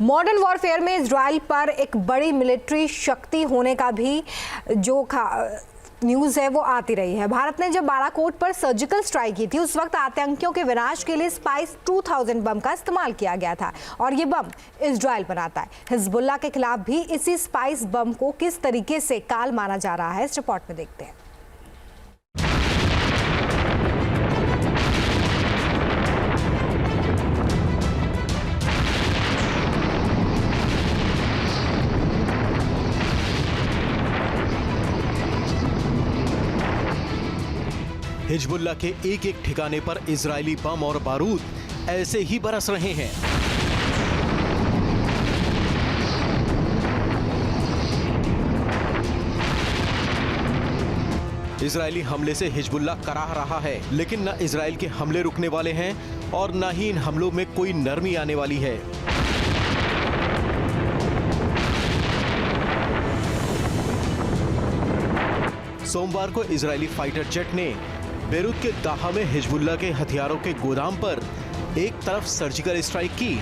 Modern warfare में Israel पर एक बड़ी मिलिट्री शक्ति होने का भी जो न्यूज़ है वो आती रही है। भारत ने जब बालाकोट पर सर्जिकल स्ट्राइक की थी उस वक्त आतंकियों के विनाश के लिए स्पाइस 2000 बम का इस्तेमाल किया गया था और ये बम इजराइल बनाता है। हिजबुल्लाह के खिलाफ भी इसी स्पाइस बम को किस तरीके से काल माना जा रहा है, इस रिपोर्ट में देखते हैं। हिजबुल्लाह के एक एक ठिकाने पर इजरायली बम और बारूद ऐसे ही बरस रहे हैं। इजरायली हमले से हिजबुल्लाह कराह रहा है, लेकिन न इजराइल के हमले रुकने वाले हैं और न ही इन हमलों में कोई नरमी आने वाली है। सोमवार को इजरायली फाइटर जेट ने बेरूत के दाहा में हिजबुल्लाह के हथियारों के गोदाम पर एक तरफ सर्जिकल स्ट्राइक की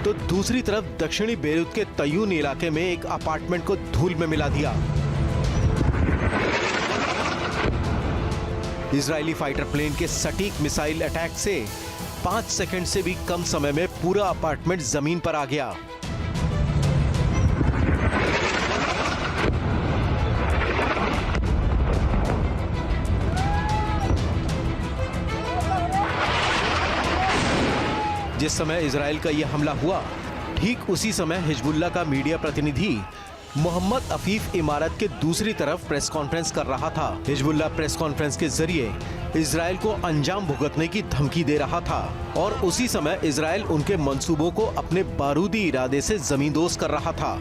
तो दूसरी तरफ दक्षिणी बेरूत के तयून इलाके में एक अपार्टमेंट को धूल में मिला दिया। इजरायली फाइटर प्लेन के सटीक मिसाइल अटैक से 5 सेकंड से भी कम समय में पूरा अपार्टमेंट जमीन पर आ गया। जिस समय इजराइल का यह हमला हुआ, ठीक उसी समय हिजबुल्लाह का मीडिया प्रतिनिधि मोहम्मद अफीफ इमारत के दूसरी तरफ प्रेस कॉन्फ्रेंस कर रहा था। हिजबुल्लाह प्रेस कॉन्फ्रेंस के जरिए इजराइल को अंजाम भुगतने की धमकी दे रहा था और उसी समय इजराइल उनके मंसूबों को अपने बारूदी इरादे से जमींदोज कर रहा था।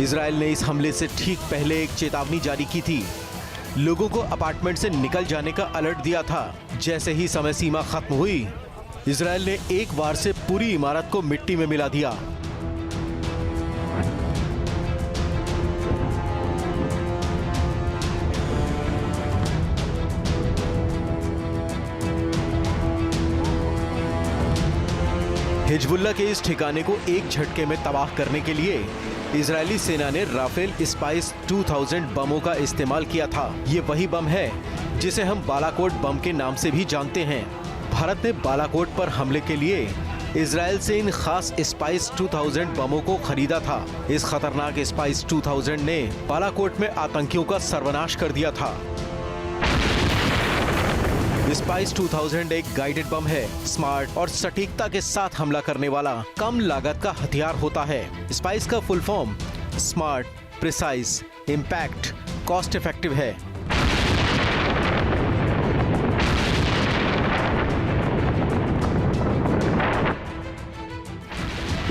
इजराइल ने इस हमले से ठीक पहले एक चेतावनी जारी की थी। लोगों को अपार्टमेंट से निकल जाने का अलर्ट दिया था। जैसे ही समय सीमा खत्म हुई, इजराइल ने एक बार से पूरी इमारत को मिट्टी में मिला दिया। हिजबुल्लाह के इस ठिकाने को एक झटके में तबाह करने के लिए इजरायली सेना ने राफेल स्पाइस 2000 बमों का इस्तेमाल किया था। ये वही बम है जिसे हम बालाकोट बम के नाम से भी जानते हैं। भारत ने बालाकोट पर हमले के लिए इजराइल से इन खास स्पाइस 2000 बमों को खरीदा था। इस खतरनाक स्पाइस 2000 ने बालाकोट में आतंकियों का सर्वनाश कर दिया था। स्पाइस 2000 एक गाइडेड बम है। स्मार्ट और सटीकता के साथ हमला करने वाला कम लागत का हथियार होता है। स्पाइस का full form smart, precise, impact, cost effective है।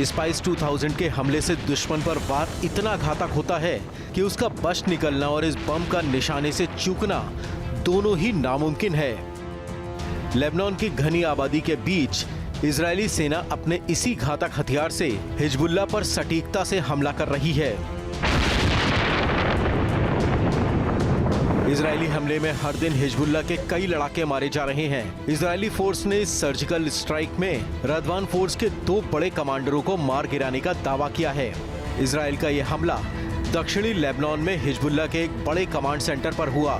स्पाइस 2000 के हमले से दुश्मन पर वार इतना घातक होता है कि उसका बच निकलना और इस बम का निशाने से चूकना दोनों ही नामुमकिन है। लेबनान की घनी आबादी के बीच इजरायली सेना अपने इसी घातक हथियार से हिजबुल्लाह पर सटीकता से हमला कर रही है। इजरायली हमले में हर दिन हिजबुल्लाह के कई लड़ाके मारे जा रहे हैं। इजरायली फोर्स ने इस सर्जिकल स्ट्राइक में रदवान फोर्स के 2 बड़े कमांडरों को मार गिराने का दावा किया है। इजराइल का यह हमला दक्षिणी लेबनान में हिजबुल्लाह के एक बड़े कमांड सेंटर पर हुआ।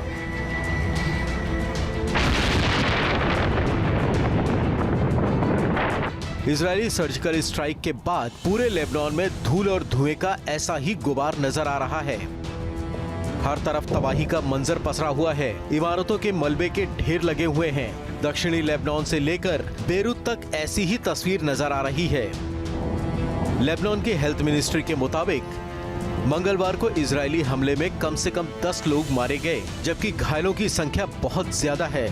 इजरायली सर्जिकल स्ट्राइक के बाद पूरे लेबनान में धूल और धुएं का ऐसा ही गुबार नजर आ रहा है। हर तरफ तबाही का मंजर पसरा हुआ है। इमारतों के मलबे के ढेर लगे हुए हैं। दक्षिणी लेबनान से लेकर बेरूत तक ऐसी ही तस्वीर नजर आ रही है। लेबनान के हेल्थ मिनिस्ट्री के मुताबिक मंगलवार को इजरायली हमले में कम से कम 10 लोग मारे गए, जबकि घायलों की संख्या बहुत ज्यादा है।